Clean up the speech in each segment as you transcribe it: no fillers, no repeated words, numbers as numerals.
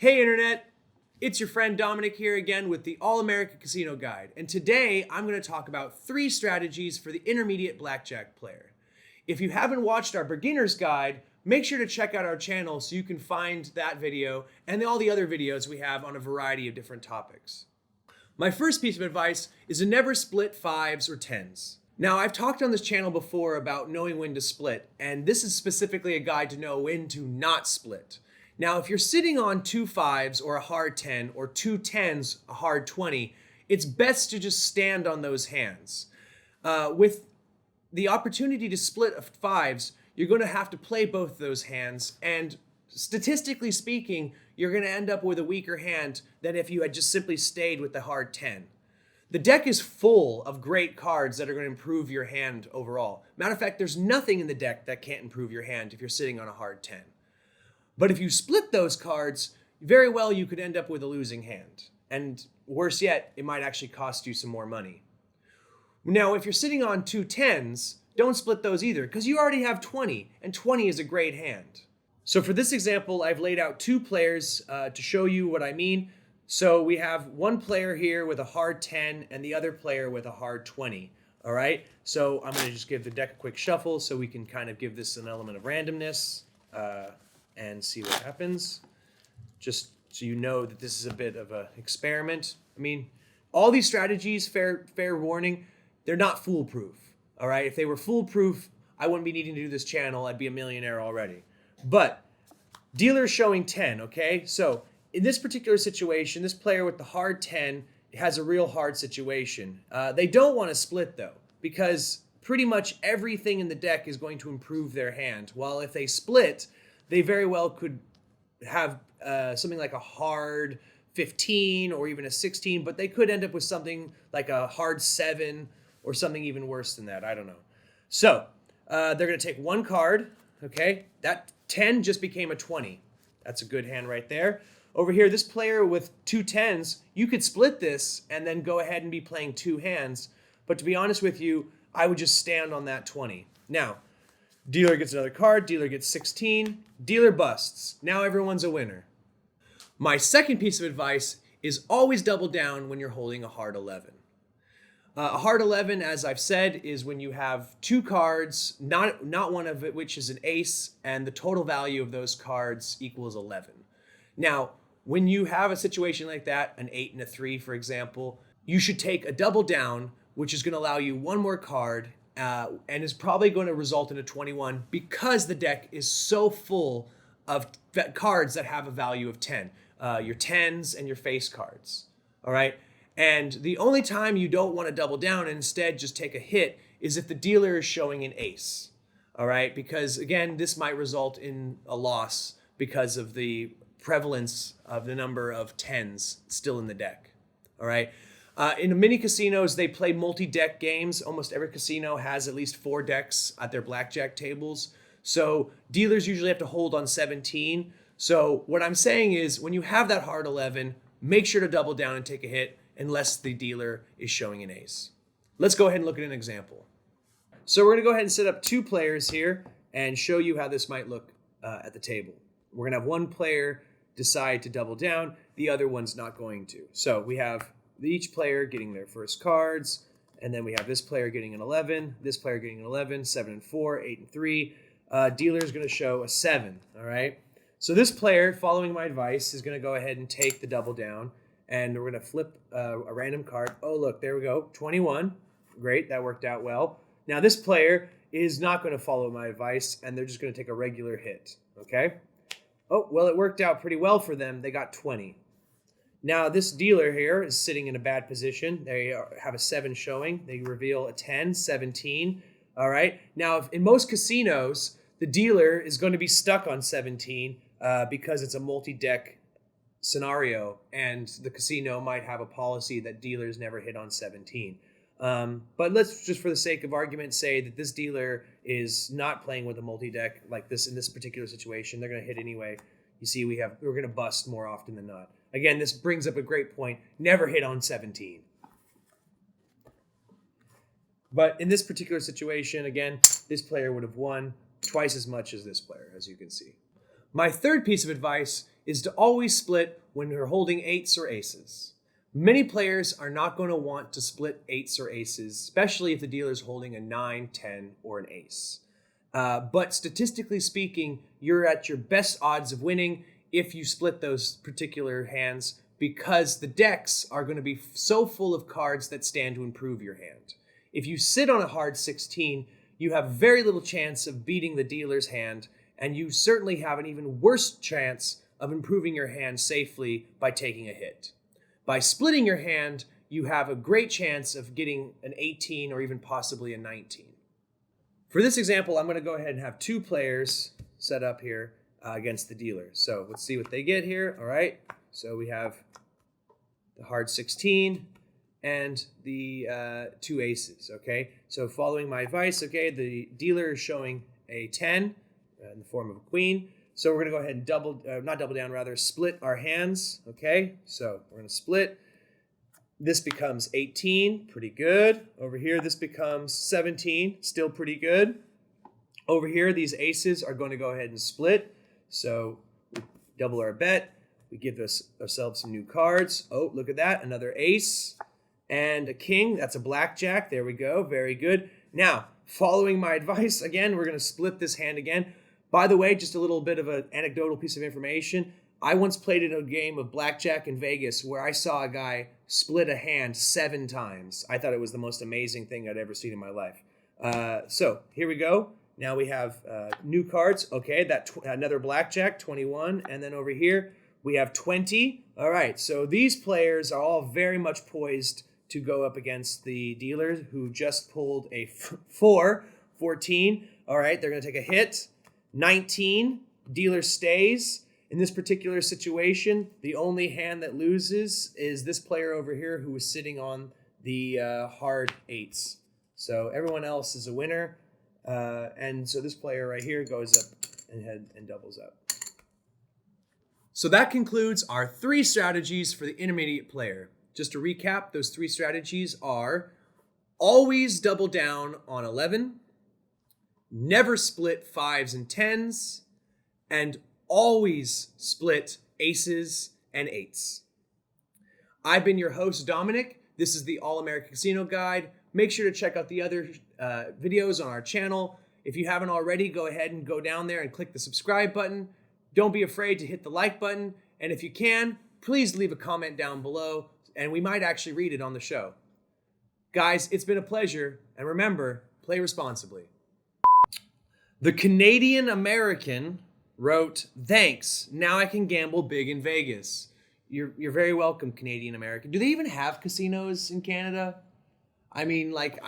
Hey Internet, it's your friend Dominic here again with the All-American Casino Guide. And today I'm going to talk about 3 strategies for the intermediate blackjack player. If you haven't watched our beginner's guide, make sure to check out our channel so you can find that video and all the other videos we have on a variety of different topics. My first piece of advice is to never split 5s or 10s. Now, I've talked on this channel before about knowing when to split, and this is specifically a guide to know when to not split. Now, if you're sitting on 2 5s or a hard 10 or 2 10s, a hard 20, it's best to just stand on those hands. With the opportunity to split 5s, you're going to have to play both those hands, and statistically speaking, you're going to end up with a weaker hand than if you had just simply stayed with the hard 10. The deck is full of great cards that are going to improve your hand overall. Matter of fact, there's nothing in the deck that can't improve your hand if you're sitting on a hard 10. But if you split those cards, very well you could end up with a losing hand. And worse yet, it might actually cost you some more money. Now, if you're sitting on 2 10s, don't split those either, because you already have 20, and 20 is a great hand. So for this example, I've laid out 2 players to show you what I mean. So we have one player here with a hard 10 and the other player with a hard 20. All right, so I'm going to just give the deck a quick shuffle so we can kind of give this an element of randomness. And see what happens, just so you know that this is a bit of an experiment. I mean, all these strategies, fair warning, they're not foolproof, all right? If they were foolproof, I wouldn't be needing to do this channel. I'd be a millionaire already. But dealer showing 10, okay? So in this particular situation, this player with the hard 10 has a real hard situation. They don't want to split, though, because pretty much everything in the deck is going to improve their hand. While if they split, they very well could have something like a hard 15 or even a 16, but they could end up with something like a hard 7 or something even worse than that. I don't know. So they're going to take one card, okay? That 10 just became a 20. That's a good hand right there. Over here, this player with 2 10s, you could split this and then go ahead and be playing 2 hands. But to be honest with you, I would just stand on that 20. Now, dealer gets another card, dealer gets 16, dealer busts. Now everyone's a winner. My second piece of advice is always double down when you're holding a hard 11. A hard 11, as I've said, is when you have 2 cards, not one of it which is an ace, and the total value of those cards equals 11. Now, when you have a situation like that, an 8 and a 3, for example, you should take a double down, which is going to allow you one more card, and is probably going to result in a 21 because the deck is so full of cards that have a value of 10. Your 10s and your face cards, all right? And the only time you don't want to double down and instead just take a hit is if the dealer is showing an ace, all right? Because, again, this might result in a loss because of the prevalence of the number of 10s still in the deck, all right? In many casinos, they play multi-deck games. Almost every casino has at least 4 decks at their blackjack tables. So dealers usually have to hold on 17. So what I'm saying is when you have that hard 11, make sure to double down and take a hit unless the dealer is showing an ace. Let's go ahead and look at an example. So we're going to go ahead and set up 2 players here and show you how this might look at the table. We're going to have one player decide to double down. The other one's not going to. So we have each player getting their first cards, and then we have this player getting an 11, this player getting an 11, 7 and 4, 8 and 3. Dealer is going to show a 7, all right? So this player, following my advice, is going to go ahead and take the double down, and we're going to flip a random card. Oh, look, there we go, 21. Great, that worked out well. Now this player is not going to follow my advice, and they're just going to take a regular hit, okay? Oh, well, it worked out pretty well for them. They got 20. Now, this dealer here is sitting in a bad position. They have a 7 showing. They reveal a 10, 17. All right. Now, in most casinos, the dealer is going to be stuck on 17 because it's a multi-deck scenario, and the casino might have a policy that dealers never hit on 17. But let's just, for the sake of argument, say that this dealer is not playing with a multi-deck like this in this particular situation. They're going to hit anyway. You see, we're going to bust more often than not. Again, this brings up a great point. Never hit on 17. But in this particular situation, again, this player would have won twice as much as this player, as you can see. My third piece of advice is to always split when you're holding eights or aces. Many players are not going to want to split eights or aces, especially if the dealer's holding a 9, 10, or an ace. But statistically speaking, you're at your best odds of winning if you split those particular hands, because the decks are going to be so full of cards that stand to improve your hand. If you sit on a hard 16, you have very little chance of beating the dealer's hand, and you certainly have an even worse chance of improving your hand safely by taking a hit. By splitting your hand, you have a great chance of getting an 18 or even possibly a 19. For this example, I'm going to go ahead and have two players set up here against the dealer. So let's see what they get here. All right. So we have the hard 16 and the two aces. Okay. So following my advice, okay, the dealer is showing a 10 in the form of a queen. So we're going to go ahead and split our hands. Okay. So we're going to split. This becomes 18, pretty good. Over here, this becomes 17, still pretty good. Over here, these aces are going to go ahead and split. So we double our bet. We give ourselves some new cards. Oh, look at that, another ace and a king. That's a blackjack. There we go, very good. Now, following my advice, again, we're going to split this hand again. By the way, just a little bit of an anecdotal piece of information. I once played in a game of blackjack in Vegas where I saw a guy split a hand 7 times. I thought it was the most amazing thing I'd ever seen in my life. So here we go. Now we have new cards. Okay, another blackjack, 21. And then over here, we have 20. All right, so these players are all very much poised to go up against the dealer who just pulled a 14. All right, they're going to take a hit. 19, dealer stays. In this particular situation, the only hand that loses is this player over here who is sitting on the hard 8s. So everyone else is a winner. And so this player right here goes up and doubles up. So that concludes our 3 strategies for the intermediate player. Just to recap, those 3 strategies are: always double down on 11, never split 5s and 10s, and always split aces and 8s. I've been your host, Dominic. This is the All-American Casino Guide. Make sure to check out the other videos on our channel. If you haven't already, go ahead and go down there and click the subscribe button. Don't be afraid to hit the like button. And if you can, please leave a comment down below, and we might actually read it on the show. Guys, it's been a pleasure. And remember, play responsibly. The Canadian American wrote, "Thanks, now I can gamble big in Vegas." You're very welcome, Canadian American. Do they even have casinos in Canada? I mean, like,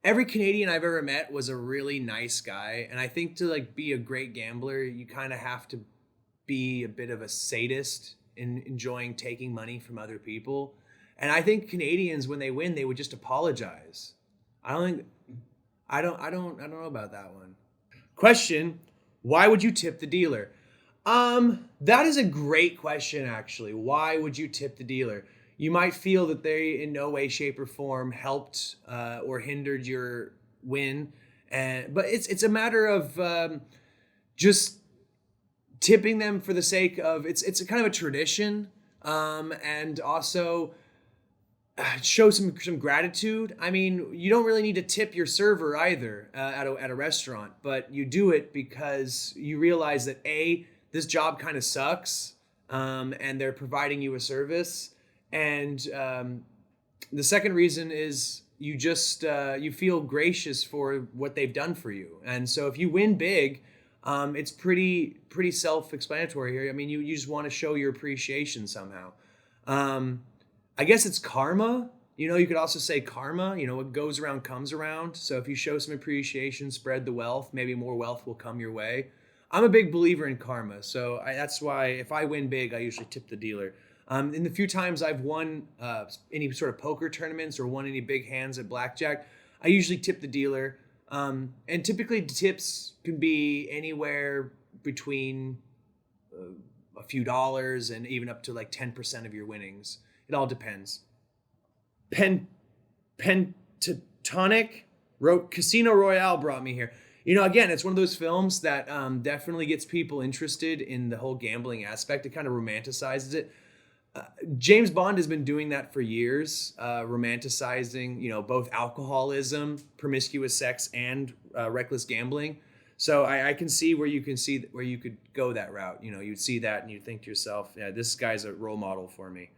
every Canadian I've ever met was a really nice guy, and I think to be a great gambler, you kind of have to be a bit of a sadist in enjoying taking money from other people. And I think Canadians, when they win, they would just apologize. I don't know about that one. Question: why would you tip the dealer? That is a great question, actually. Why would you tip the dealer? You might feel that they in no way, shape, or form helped or hindered your win. But it's a matter of just tipping them for the sake of, it's a kind of a tradition, and also show some gratitude. I mean, you don't really need to tip your server either at a restaurant, but you do it because you realize that this job kind of sucks, and they're providing you a service. And the second reason is you just you feel gracious for what they've done for you. And so if you win big, it's pretty self-explanatory here. I mean, you just want to show your appreciation somehow. I guess it's karma. You could also say karma. What goes around comes around. So if you show some appreciation, spread the wealth, maybe more wealth will come your way. I'm a big believer in karma. So that's why if I win big, I usually tip the dealer. In the few times I've won any sort of poker tournaments or won any big hands at blackjack, I usually tip the dealer. And typically tips can be anywhere between a few dollars and even up to 10% of your winnings. It all depends. Pentatonic wrote, Casino Royale brought me here. Again, it's one of those films that definitely gets people interested in the whole gambling aspect. It kind of romanticizes it. James Bond has been doing that for years, romanticizing, both alcoholism, promiscuous sex, and reckless gambling. So I can see where you could go that route. You'd see that and you'd think to yourself, yeah, this guy's a role model for me.